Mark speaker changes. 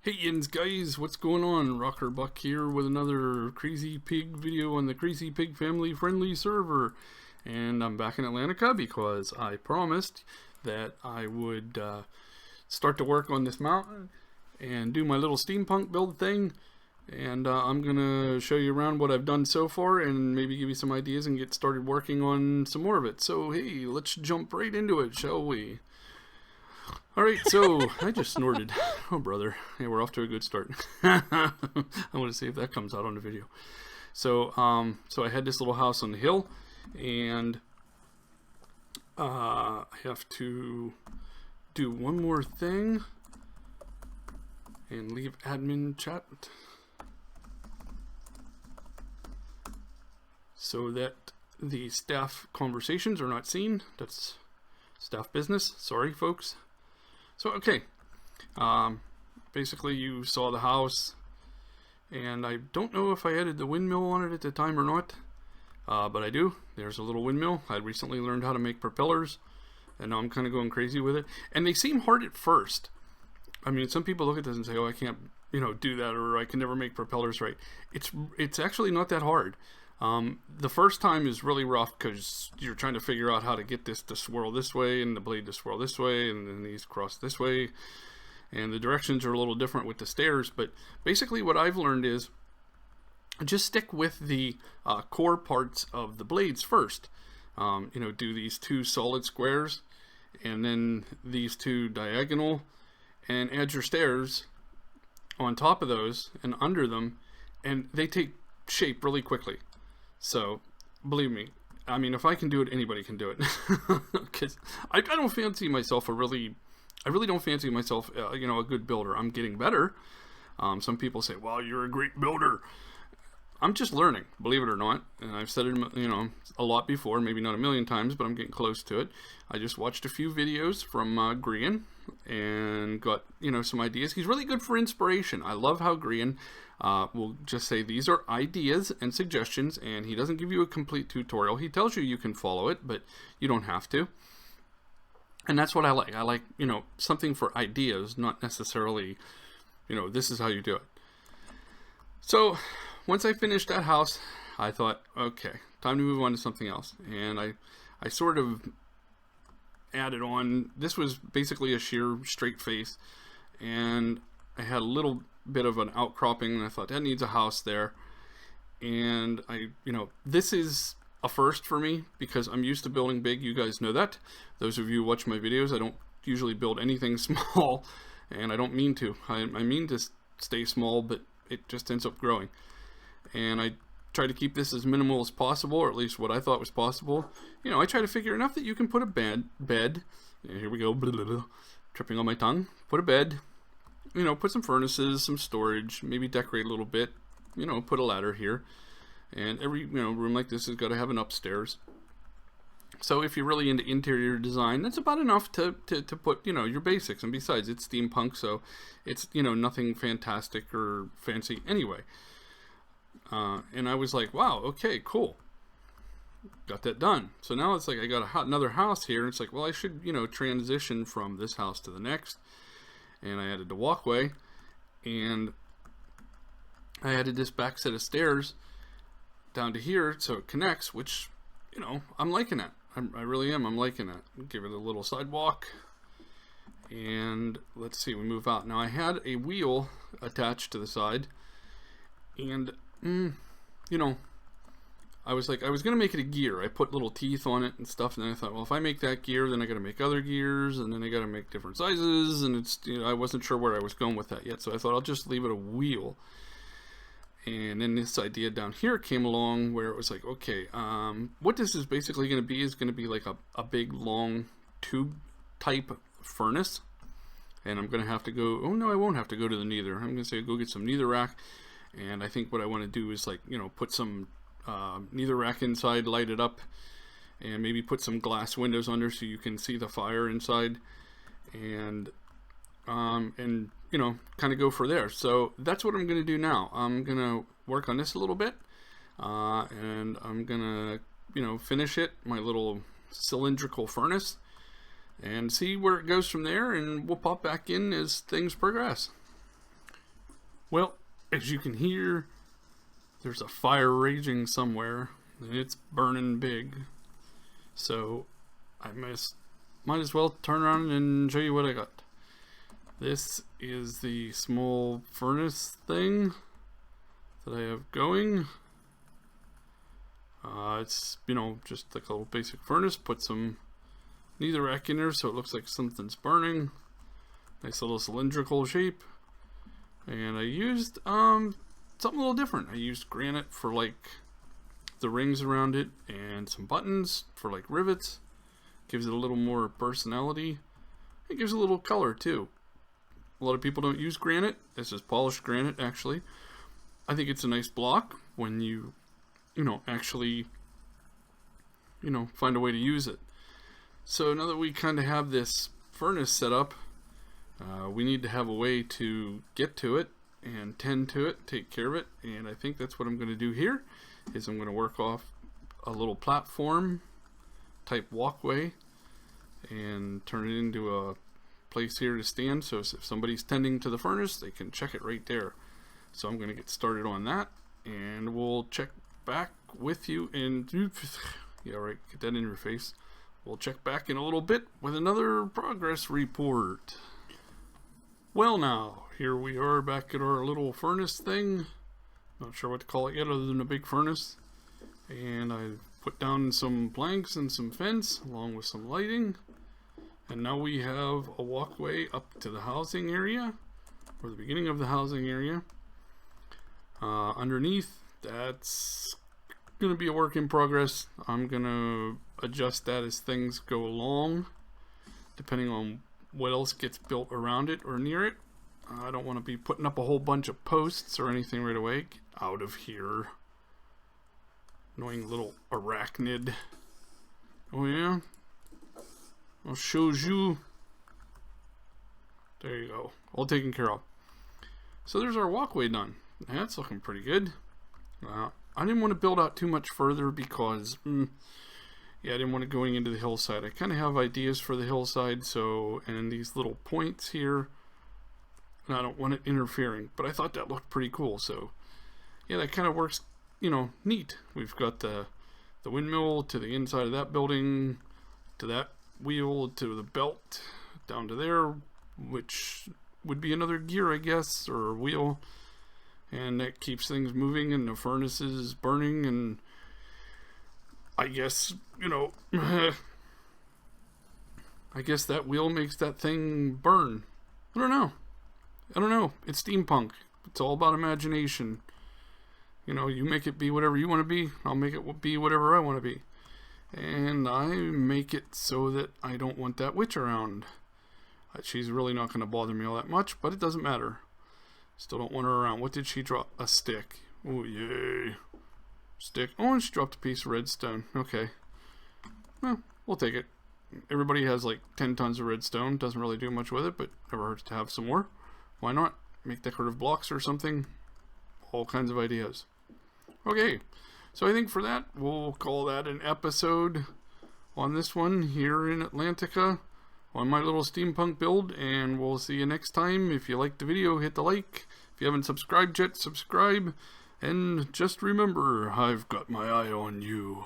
Speaker 1: Hey yins guys, what's going on? RockerBuck here with another Crazy Pig video on the Crazy Pig family friendly server. And I'm back in Atlantica because I promised that I would start to work on this mountain and do my little steampunk build thing. And I'm gonna show you around what I've done so far and maybe give you some ideas and get started working on some more of it. So hey, let's jump right into it, shall we? Alright, so I just snorted. Oh, brother. Hey, we're off to a good start. I want to see if that comes out on the video. So I had this little house on the hill, and I have to do one more thing and leave admin chat so that the staff conversations are not seen. That's staff business. Sorry, folks. So, okay, basically you saw the house, and I don't know if I added the windmill on it at the time or not, but I do. There's a little windmill. I recently learned how to make propellers, and now I'm kind of going crazy with it. And they seem hard at first. I mean, some people look at this and say, oh, I can't, do that, or I can never make propellers right. It's actually not that hard. The first time is really rough because you're trying to figure out how to get this to swirl this way and the blade to swirl this way and then these cross this way, and the directions are a little different with the stairs. But basically what I've learned is just stick with the core parts of the blades first. Do these two solid squares and then these two diagonal, and add your stairs on top of those and under them, and they take shape really quickly. So, believe me, I mean, if I can do it, anybody can do it. Because I don't fancy myself I really don't fancy myself, a good builder. I'm getting better. Some people say, well, you're a great builder. I'm just learning, believe it or not. And I've said it, a lot before, maybe not a million times, but I'm getting close to it. I just watched a few videos from Grian and got, some ideas. He's really good for inspiration. I love how Grian will just say these are ideas and suggestions, and he doesn't give you a complete tutorial. He tells you can follow it, but you don't have to. And that's what I like. I like, something for ideas, not necessarily, this is how you do it. So once I finished that house, I thought, okay, time to move on to something else. And I sort of added on, this was basically a sheer straight face, and I had a little bit of an outcropping, and I thought that needs a house there. And this is a first for me because I'm used to building big. You guys know that. Those of you who watch my videos, I don't usually build anything small, and I don't mean to. I mean to stay small, but it just ends up growing. And I try to keep this as minimal as possible, or at least what I thought was possible. I try to figure enough that you can put a bed. Here we go, blah, blah, blah, tripping on my tongue. Put a bed. Put some furnaces, some storage, maybe decorate a little bit, put a ladder here. And every, room like this has got to have an upstairs. So if you're really into interior design, that's about enough to put, your basics. And besides, it's steampunk, so it's, nothing fantastic or fancy anyway. And I was like, wow, okay, cool. Got that done. So now it's like I got another house here. And it's like, well, I should, transition from this house to the next. And I added the walkway, and I added this back set of stairs down to here so it connects, which, I'm liking it. I really am. I'm liking it. Give it a little sidewalk, and let's see, we move out. Now I had a wheel attached to the side, and, I was like, I was going to make it a gear. I put little teeth on it and stuff, and then I thought, well, if I make that gear, then I got to make other gears, and then I got to make different sizes, and it's, I wasn't sure where I was going with that yet, so I thought I'll just leave it a wheel. And then this idea down here came along where it was like, okay, what this is basically going to be is going to be like a big, long tube type furnace, and I'm going to have to go, oh no, I won't have to go to the neither. I'm going to say go get some neither rack, and I think what I want to do is like, put some neither rack inside, light it up, and maybe put some glass windows under so you can see the fire inside, and kind of go for there. So that's what I'm going to do now. I'm going to work on this a little bit, and I'm going to, finish it, my little cylindrical furnace, and see where it goes from there, and we'll pop back in as things progress. Well, as you can hear, there's a fire raging somewhere, and it's burning big. So I might as well turn around and show you what I got. This is the small furnace thing that I have going. It's, just like a little basic furnace. Put some netherrack in there so it looks like something's burning. Nice little cylindrical shape. And I used something a little different. I used granite for like the rings around it, and some buttons for like rivets. Gives it a little more personality. It gives a little color too. A lot of people don't use granite. This is polished granite, actually. I think it's a nice block when you actually find a way to use it. So now that we kind of have this furnace set up, we need to have a way to get to it and tend to it, take care of it, and I think that's what I'm going to do here. Is I'm going to work off a little platform type walkway and turn it into a place here to stand, so if somebody's tending to the furnace, they can check it right there. So I'm going to get started on that, and we'll check back with you in yeah, right, get that in your face. We'll check back in a little bit with another progress report. Well, now here we are back at our little furnace thing. Not sure what to call it yet other than a big furnace. And I put down some planks and some fence along with some lighting. And now we have a walkway up to the housing area, or the beginning of the housing area. Underneath, that's going to be a work in progress. I'm going to adjust that as things go along, depending on what else gets built around it or near it. I don't want to be putting up a whole bunch of posts or anything right away. Get out of here. Annoying little arachnid. Oh yeah? I'll show you. There you go. All taken care of. So there's our walkway done. That's looking pretty good. I didn't want to build out too much further because, I didn't want it going into the hillside. I kind of have ideas for the hillside, and these little points here, and I don't want it interfering. But I thought that looked pretty cool, so yeah, that kind of works, neat. We've got the windmill to the inside of that building, to that wheel, to the belt, down to there, which would be another gear, I guess, or wheel. And that keeps things moving, and the furnace is burning, and I guess, I guess that wheel makes that thing burn. I don't know. It's steampunk. It's all about imagination. You make it be whatever you want to be. I'll make it be whatever I want to be. And I make it so that I don't want that witch around. She's really not going to bother me all that much, but it doesn't matter. Still don't want her around. What did she drop? A stick. Oh, yay. Stick. Oh, and she dropped a piece of redstone. Okay. Well, we'll take it. Everybody has like 10 tons of redstone. Doesn't really do much with it, but never hurts to have some more. Why not? Make decorative blocks or something. All kinds of ideas. Okay. So I think for that, we'll call that an episode on this one here in Atlantica on my little steampunk build, and we'll see you next time. If you liked the video, hit the like. If you haven't subscribed yet, subscribe. And just remember, I've got my eye on you.